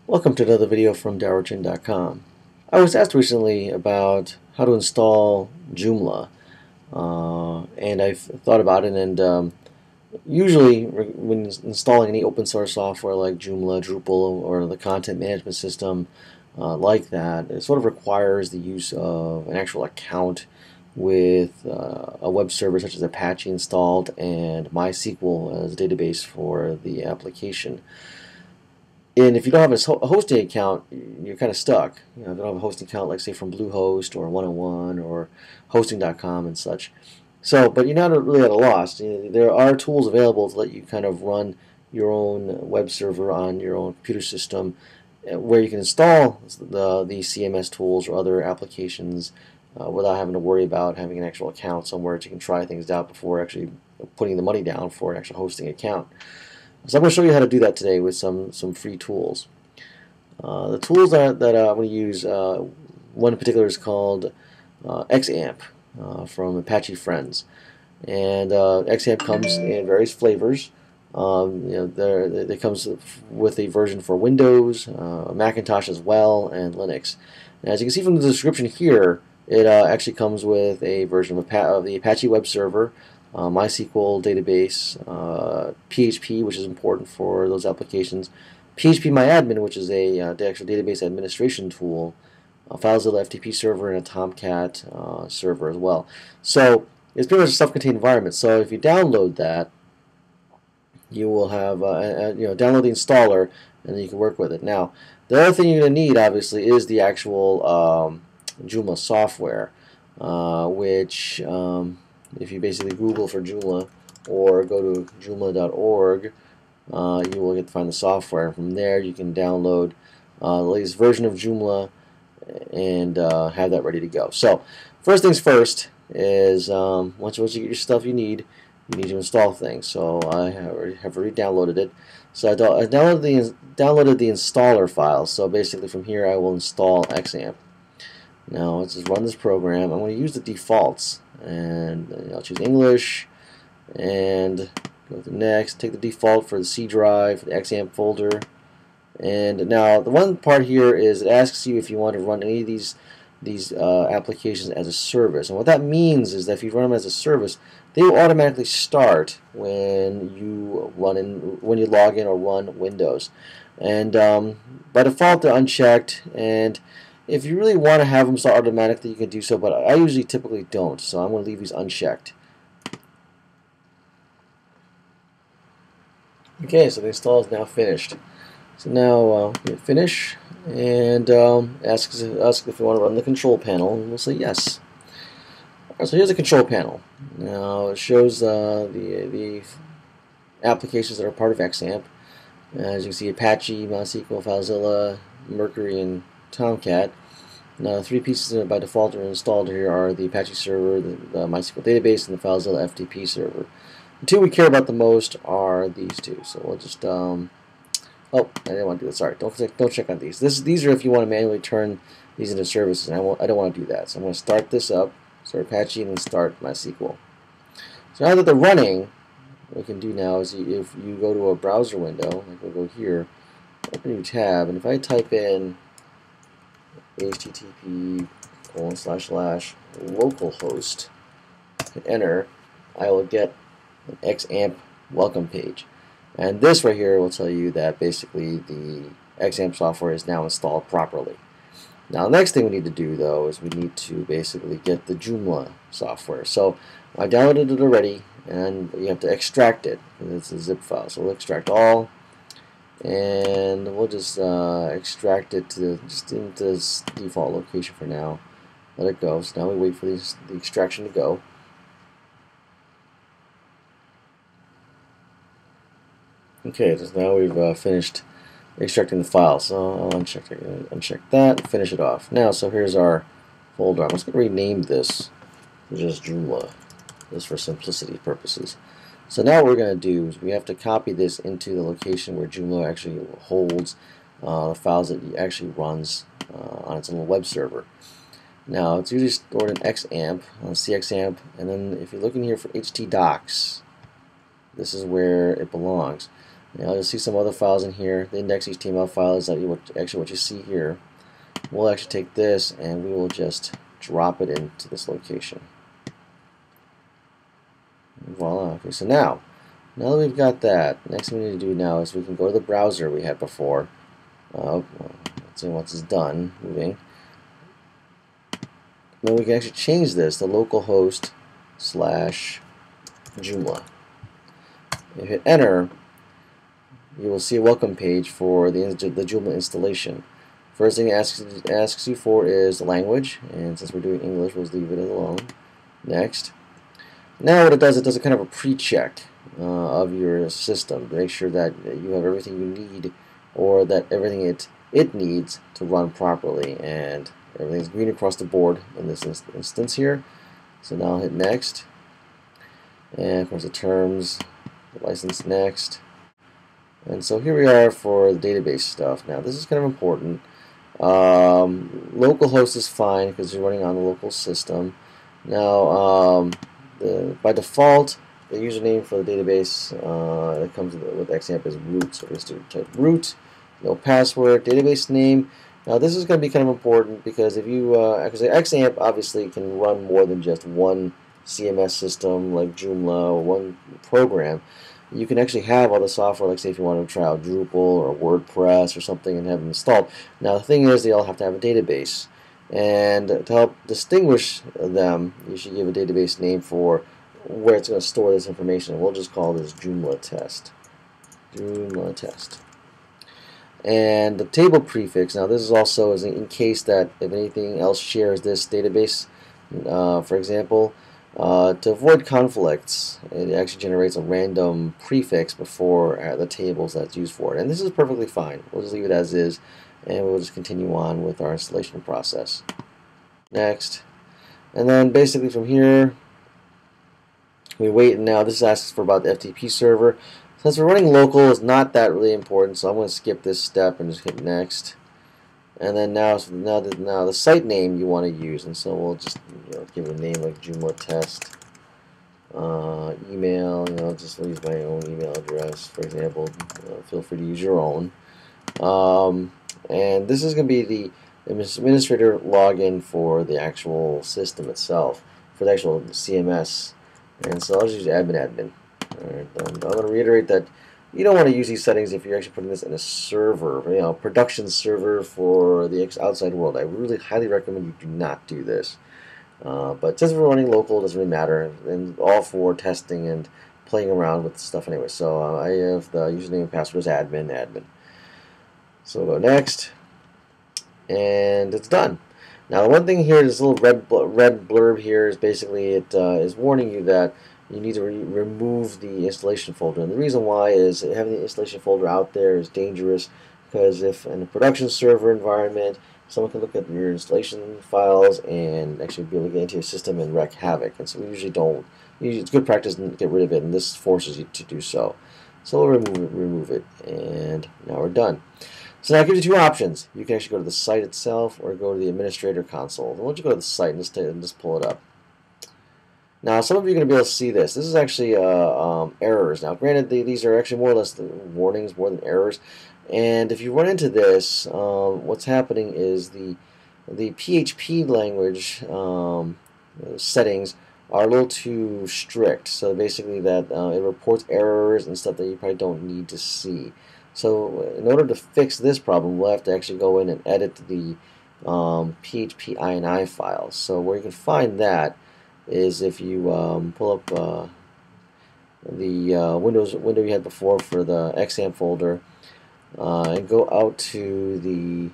Welcome to another video from DowerChin.com. I was asked recently about how to install Joomla, and I've thought about it. And usually, when installing any open source software like Joomla, Drupal, or the content management system like that, it sort of requires the use of an actual account with a web server such as Apache installed and MySQL as a database for the application. And if you don't have a hosting account, you're kind of stuck. If you don't have a hosting account, like say from Bluehost or 101 or hosting.com and such. So, but you're not really at a loss. There are tools available to let you kind of run your own web server on your own computer system, where you can install the CMS tools or other applications without having to worry about having an actual account somewhere that you can try things out before actually putting the money down for an actual hosting account. So I'm going to show you how to do that today with some free tools. The tools that I'm going to use, one in particular is called XAMPP from Apache Friends. And XAMPP comes in various flavors. It comes with a version for Windows, Macintosh as well, and Linux. And as you can see from the description here, it actually comes with a version of the Apache web server, MySQL database, PHP, which is important for those applications, PHP which is the actual database administration tool, a FileZilla FTP server, and a Tomcat server as well. So it's pretty much a self-contained environment. So if you download that, you will have download the installer, and then you can work with it. Now, the other thing you're going to need, obviously, is the actual Joomla software, which if you basically Google for Joomla or go to joomla.org, you will get to find the software. From there, you can download the latest version of Joomla and have that ready to go. So, first things first is once you get your stuff you need to install things. So I have already downloaded it. So I downloaded the installer file. So basically, from here, I will install XAMPP. Now let's just run this program. I'm going to use the defaults, and I'll choose English and go to next. Take the default for the C drive, for the XAMPP folder. And now the one part here is it asks you if you want to run any of these applications as a service. And what that means is that if you run them as a service, they will automatically start when you log in or run Windows. And by default, they're unchecked. And if you really want to have them start automatically, you can do so, but I usually typically don't, so I'm going to leave these unchecked. Okay, so the install is now finished. So now hit finish, and ask if you want to run the control panel, and we'll say yes. Alright, so here's the control panel. Now it shows the applications that are part of XAMPP. As you can see, Apache, MySQL, FileZilla, Mercury, and Tomcat. Now, the three pieces that by default are installed here are the Apache server, the MySQL database, and the FileZilla FTP server. The two we care about the most are these two. So we'll just oh, I didn't want to do that. Sorry, don't check on these. These are if you want to manually turn these into services. And I don't want to do that. So I'm going to start this up, start Apache, and then start MySQL. So now that they're running, what we can do now is if you go to a browser window, like we'll go here, open a new tab, and if I type in http://localhost, hit enter, I will get an XAMPP welcome page. And this right here will tell you that basically the XAMPP software is now installed properly. Now, the next thing we need to do, though, is we need to basically get the Joomla software. So I downloaded it already, and you have to extract it, because it's a zip file. So we'll extract all, and we'll just extract it just into this default location for now. Let it go. So now we wait for the extraction to go. Okay, so now we've finished extracting the file. So I'll uncheck that and finish it off. Now, so here's our folder. I'm just going to rename this to just Joomla, just for simplicity purposes. So now what we're going to do is we have to copy this into the location where Joomla actually holds the files that it actually runs on its own web server. Now it's usually stored in XAMPP, CXAMPP, and then if you look in here for htdocs, this is where it belongs. Now you'll see some other files in here. The index.html file is actually what you see here. We'll actually take this and we will just drop it into this location. Voila. Okay, so now that we've got that, next thing we need to do now is we can go to the browser we had before. Let's see once it's done moving. Then we can actually change this to localhost/Joomla. If you hit enter, you will see a welcome page for the Joomla installation. First thing it asks you for is the language, and since we're doing English, we'll leave it alone. Next. Now what it does a kind of a pre-check of your system to make sure that you have everything you need, or that everything it needs to run properly, and everything's green across the board in this instance here. So now I'll hit next, and of course the terms, the license next. And so here we are for the database stuff. Now this is kind of important. Localhost is fine because you're running on the local system. Now by default, the username for the database that comes with XAMPP is root. So we just type root, no password, database name. Now this is going to be kind of important because if you, because XAMPP obviously can run more than just one CMS system like Joomla or one program. You can actually have all the software, like say if you want to try out Drupal or WordPress or something and have them installed. Now the thing is, they all have to have a database. And to help distinguish them, you should give a database name for where it's going to store this information. We'll just call this Joomla test. Joomla test. And the table prefix, now this is also in case that if anything else shares this database, for example, to avoid conflicts, it actually generates a random prefix before the tables that's used for it. And this is perfectly fine. We'll just leave it as is, and we'll just continue on with our installation process. Next. And then basically from here, we wait, and now this asks for about the FTP server. Since we're running local, it's not that really important, so I'm going to skip this step and just hit next. And then now the site name you want to use, and so we'll just give it a name like Joomla test. Email, just use my own email address, for example. Feel free to use your own. And this is going to be the administrator login for the actual system itself, for the actual CMS. And so I'll just use admin. Alright, I'm going to reiterate that you don't want to use these settings if you're actually putting this in a server, production server for the outside world. I really highly recommend you do not do this. But since we're running local, it doesn't really matter, and all for testing and playing around with stuff anyway. So I have the username and password is admin. So we'll go next, and it's done. Now the one thing here, this little red blurb here is basically it is warning you that you need to remove the installation folder. And the reason why is having the installation folder out there is dangerous, because if in a production server environment, someone can look at your installation files and actually be able to get into your system and wreak havoc. And so we usually don't. It's good practice to get rid of it, and this forces you to do so. So we'll remove it, and now we're done. So now it gives you two options. You can actually go to the site itself or go to the administrator console. Why don't you go to the site and just pull it up. Now, some of you are going to be able to see this. This is actually errors. Now, granted, these are actually more or less the warnings more than errors. And if you run into this, what's happening is the PHP language settings are a little too strict. So basically that it reports errors and stuff that you probably don't need to see. So in order to fix this problem, we'll have to actually go in and edit the PHP Ini files. So where you can find that is if you pull up the window you had before for the XAMPP folder and go out to the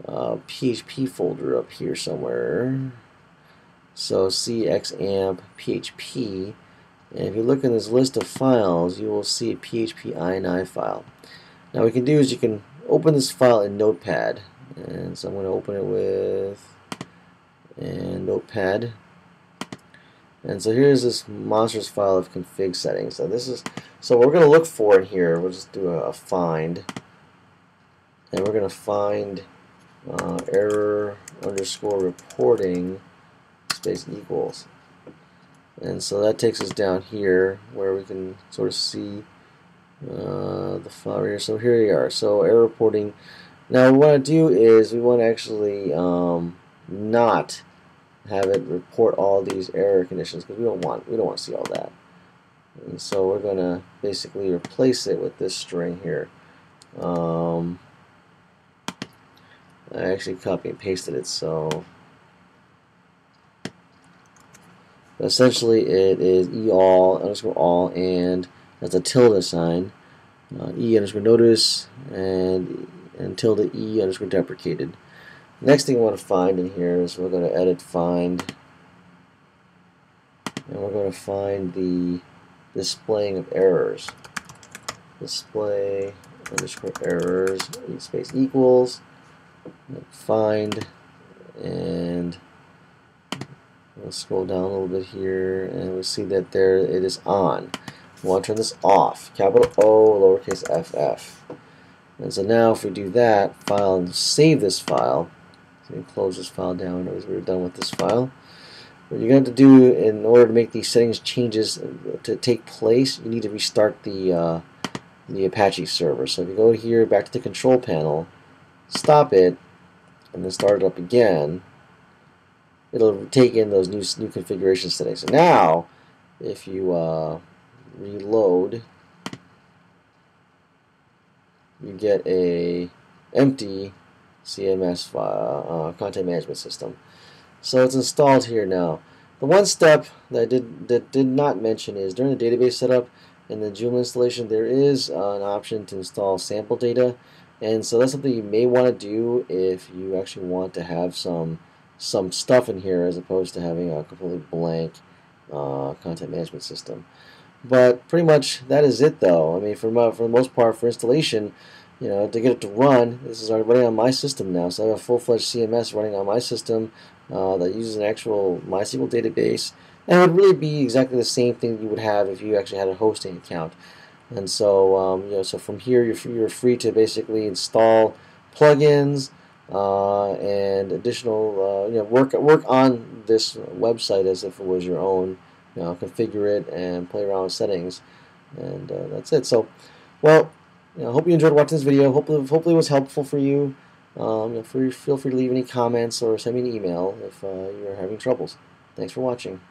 PHP folder up here somewhere. So see XAMPP PHP, and if you look in this list of files, you will see a PHP Ini file. Now what you can do is you can open this file in Notepad, and so I'm going to open it with Notepad. And so here's this monstrous file of config settings. So what we're going to look for in here, we'll just do a find, and we're going to find error underscore reporting space equals. And so that takes us down here where we can sort of see the file here. So here we are. So error reporting. Now what we want to do is we want to actually not have it report all these error conditions because we don't want to see all that. And so we're going to basically replace it with this string here. I actually copy and pasted it, so essentially it is all and that's a tilde sign, notice and tilde deprecated. Next thing we want to find in here is we're going to edit find, and we're going to find the displaying of errors. Display errors space equals find, and we'll scroll down a little bit here and we'll see that there it is on. We want to turn this off, capital O lowercase ff. And so now if we do that, file and save this file, so we can close this file down as we're done with this file. What you're going to do in order to make these settings changes to take place, you need to restart the Apache server. So if you go here back to the control panel, stop it, and then start it up again, it'll take in those new configuration settings. So now, if you reload, you get a empty CMS file, content management system. So it's installed here now. The one step that I did not mention is during the database setup in the Joomla installation, there is an option to install sample data, and so that's something you may want to do if you actually want to have some stuff in here as opposed to having a completely blank content management system. But pretty much that is it, though. I mean, for the most part, for installation, to get it to run, this is already running on my system now. So I have a full-fledged CMS running on my system that uses an actual MySQL database, and it would really be exactly the same thing you would have if you actually had a hosting account. And so, so from here, you're free to basically install plugins and additional, work on this website as if it was your own. Configure it and play around with settings, and that's it. So, well, I hope you enjoyed watching this video. Hopefully it was helpful for you. Feel free to leave any comments or send me an email if you're having troubles. Thanks for watching.